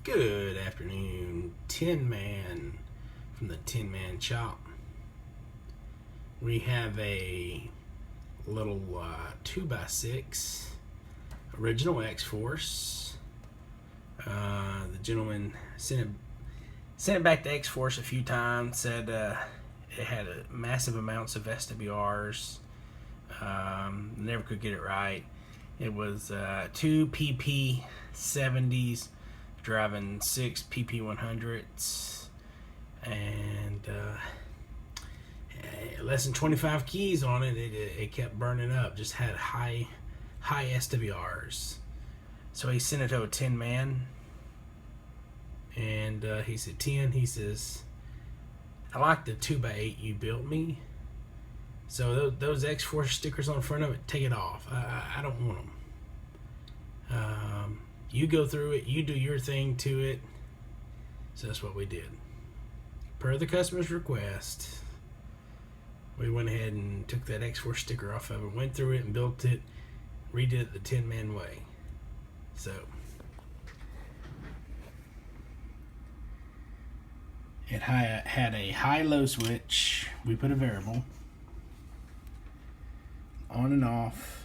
Good afternoon, TinMan from the TinMan shop. We have a little 2x6 original X-Force. The gentleman sent it back to X-Force a few times, said it had massive amounts of SWRs. Never could get it right. It was 2 PP70s driving 6 PP100s and less than 25 keys on it. It kept burning up. Just had high SWRs. So he sent it to a TinMan, and he said, he says, I like the 2x8 you built me. So those X-Force stickers on the front of it, take it off. I don't want them. You go through it, you do your thing to it. So that's what we did. Per the customer's request, we went ahead and took that X-Force sticker off of it, went through it and built it, redid it the TinMan way. So it had a high-low switch. We put a variable on and off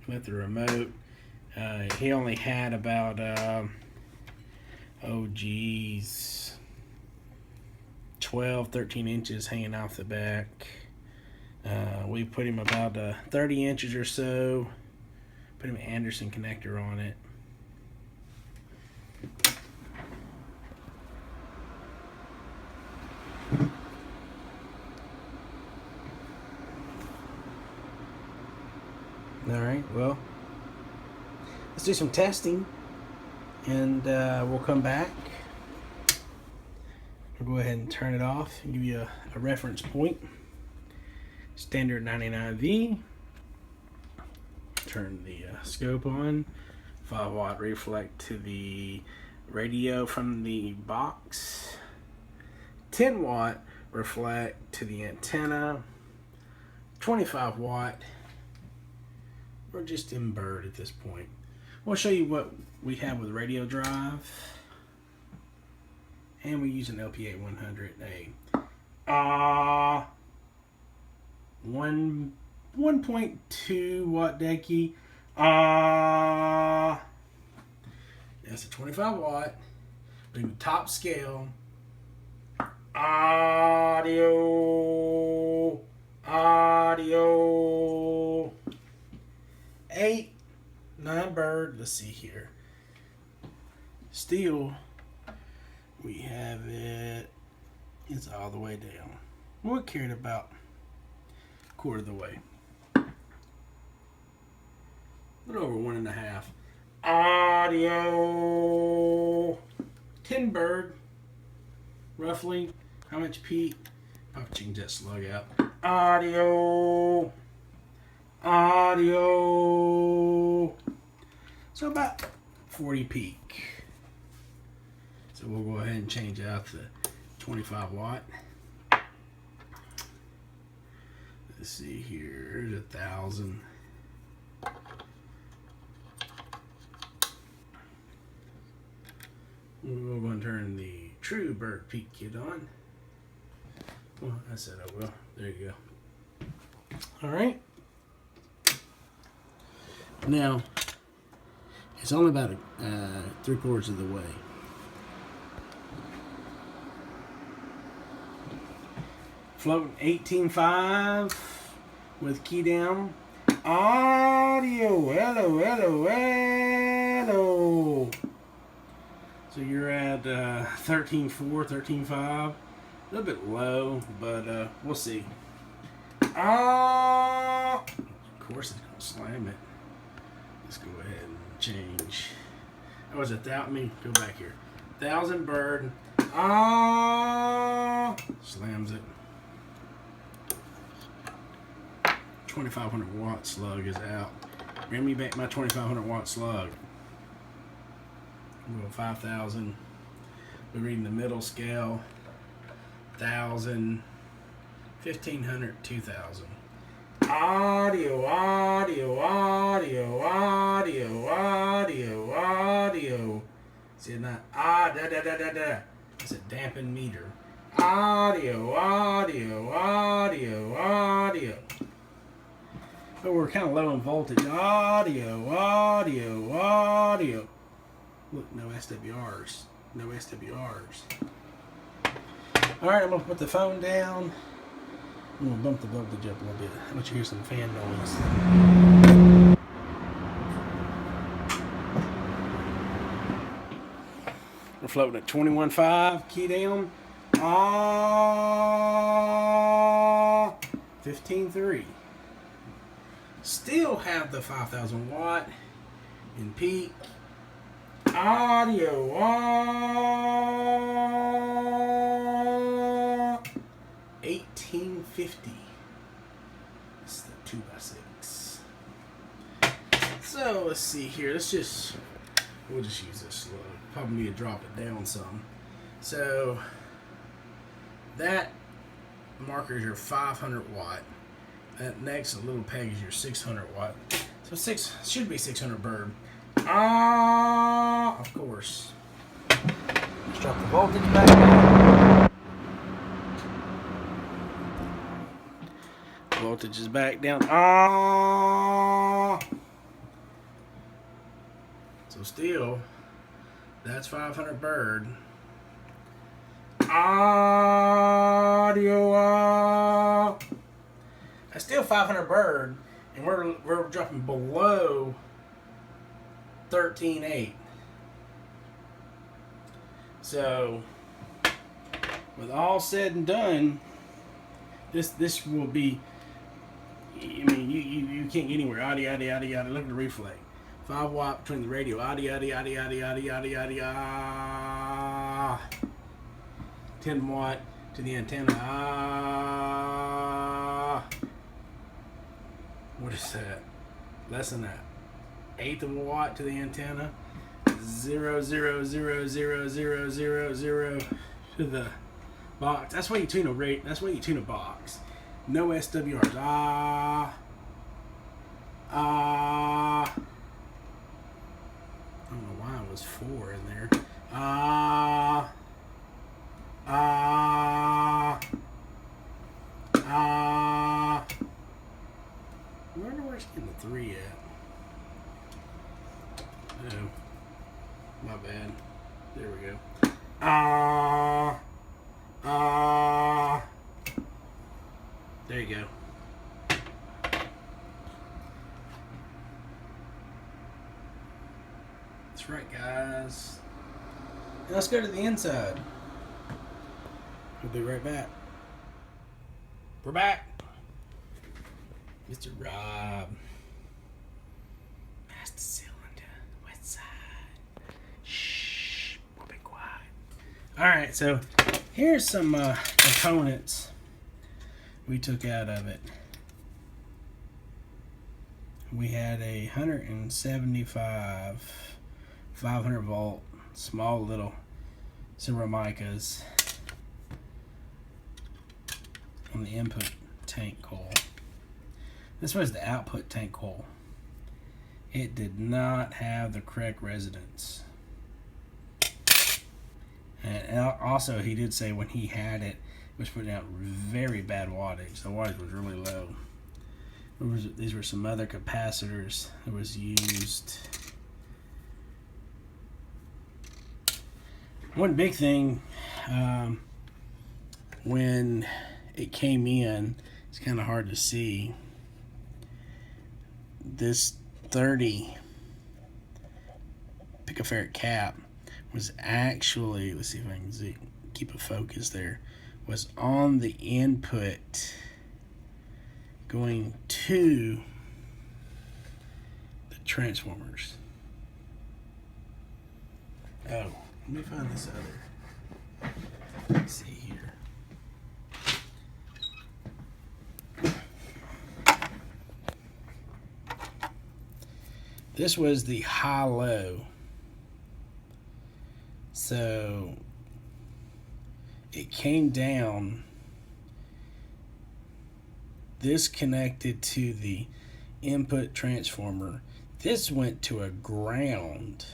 with the remote. He only had about 12, 13 inches hanging off the back. We put him about 30 inches or so. Put him an Anderson connector on it. Alright, well, let's do some testing, and we'll come back. We'll go ahead and turn it off and give you a reference point. Standard 99V. Turn the scope on. 5-watt reflect to the radio from the box. 10-watt reflect to the antenna. 25-watt. We're just in bird at this point. We'll show you what we have with radio drive. And we use an LPA 100A. 1.2 watt decky. That's a 25 watt. Bring the top scale. Audio. 8, 9 bird. Let's see here. Steel, we have it. It's all the way down. We'll carry it about a quarter of the way. A little over 1.5. Audio. 10 bird. Roughly. How much peak? Probably change that slug out. Audio. So about 40 peak. So we'll go ahead and change out the 25 watt. Let's see here, there's 1,000. We're going to turn the true bird peak kit on. Well, I said I will. There you go. All right. Now, it's only about 3/4 of the way. Floating 18.5 with key down. Audio, hello. So you're at 13.4, 13.5. A little bit low, but we'll see. Of course it's gonna slam it. Let's go ahead and change. That was without me. Go back here. 1,000 bird. Slams it. 2,500 watt slug is out. Bring me back my 2,500 watt slug. We'll go 5,000. We're reading the middle scale. 1,000. 1,500, 2,000. Audio, audio, audio, audio, audio, audio. See, not da da da da da. It's a dampened meter. Audio, audio, audio, audio. But we're kind of low in voltage. Audio, audio, audio. Look, no SWRs. No SWRs. Alright, I'm going to put the phone down. I'm going to bump the voltage up a little bit. I want you to hear some fan noise. We're floating at 21.5. Key down. 15.3. Still have the 5,000 watt in peak. Audio. 1850. This is the 2x6. So let's see here. We'll just use this slow. Probably need to drop it down some. So that marker is your 500 watt. That next little peg is your 600 watt. So should be 600 bird. Of course. Let's drop the voltage back down. Voltage is back down. So still, that's 500 bird. Audio. That's still 500 bird, and we're dropping below 13.8. So, with all said and done, this will be. I mean, you can't get anywhere. Look at the reflect. 5 watt between the radio. 10 watt to the antenna. What is that? Less than that. 1/8 of a watt to the antenna. 0.0000000 to the box. That's why you tune a rate. That's why you tune a box. No SWRs. I don't know why it was 4 in there. I wonder where it's getting the 3 at. Oh, my bad. There we go. There you go. That's right, guys. Now let's go to the inside. We'll be right back. We're back. Mr. Rob. Mastercylinder, west side. Shh, we'll be quiet. Alright, so here's some components we took out of it. We had a 175 500 volt small little ceramicas on the input tank coil. This was the output tank coil. It did not have the correct resonance. And also he did say when he had it, it was putting out very bad wattage. The wattage was really low. These were some other capacitors that was used. One big thing, when it came in, it's kind of hard to see. This 30 picofarad cap was actually, let's see if I can keep a focus there, was on the input going to the transformers. Oh, let me find this other. Let's see here. This was the high-low. So it came down This connected to the input transformer. This went to a ground.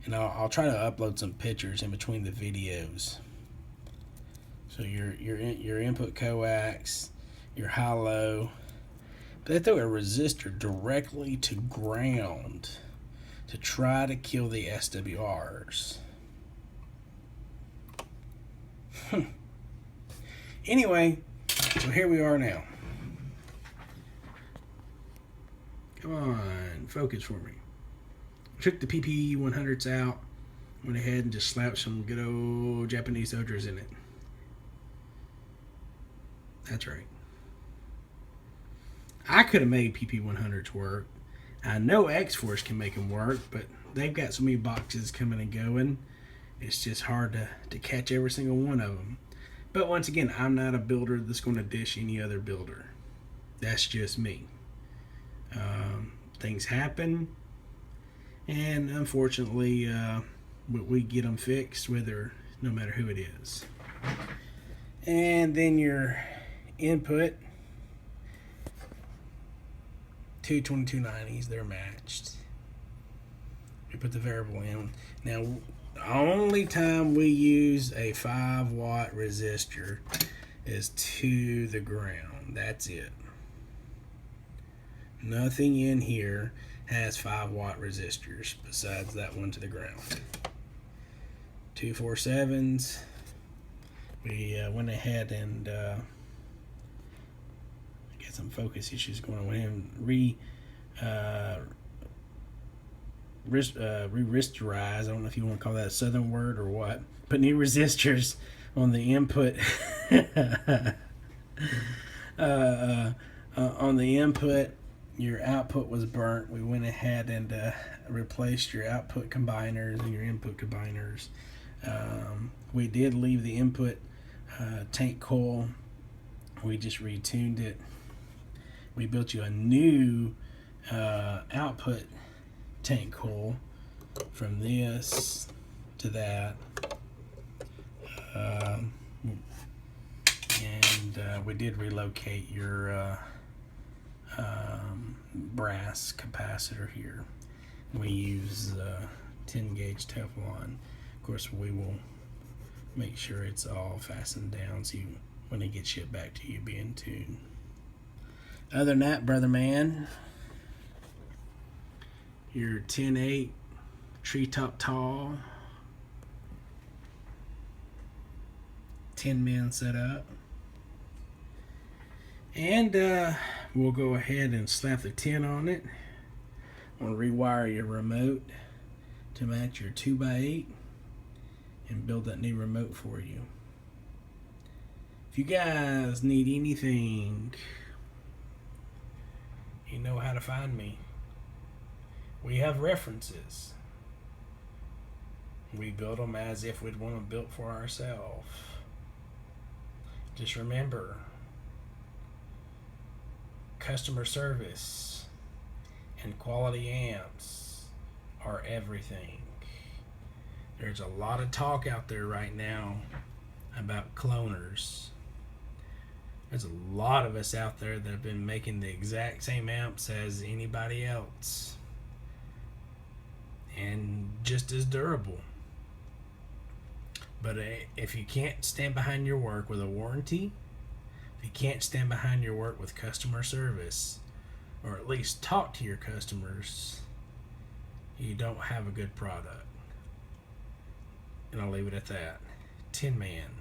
And I'll try to upload some pictures in between the videos. So your input coax, your high-low. But they threw a resistor directly to ground to try to kill the SWRs. Anyway, so here we are now. Come on, focus for me. Took the PP100s out, went ahead and just slapped some good old Japanese soldiers in it. That's right. I could have made PP100s work. I know X-Force can make them work, but they've got so many boxes coming and going. It's just hard to catch every single one of them. But once again, I'm not a builder that's going to dish any other builder. That's just me. Things happen, and unfortunately, we get them fixed, no matter who it is. And then your input, two 2290s, they're matched. We put the variable in. Now, the only time we use a 5-watt resistor is to the ground. That's it. Nothing in here has 5-watt resistors besides that one to the ground. 247s. We went ahead and get some focus issues going on. Went and re-risterize. I don't know if you want to call that a southern word or what. Put new resistors on the input. On the input, your output was burnt. We went ahead and replaced your output combiners and your input combiners. We did leave the input tank coil. We just retuned it. We built you a new output tank coil from this to that. And we did relocate your brass capacitor here. We use 10 gauge Teflon. Of course, we will make sure it's all fastened down so when it gets shipped back to you, be in tune. Other than that, brother man, your 10-8 treetop tall TinMan setup. And we'll go ahead and slap the 10 on it. We'll rewire your remote to match your 2x8 and build that new remote for you. If you guys need anything, you know how to find me. We have references. We build them as if we'd want them built for ourselves. Just remember, customer service and quality amps are everything. There's a lot of talk out there right now about cloners. There's a lot of us out there that have been making the exact same amps as anybody else and just as durable. But if you can't stand behind your work with a warranty, if you can't stand behind your work with customer service, or at least talk to your customers, you don't have a good product. And I'll leave it at that. TinMan.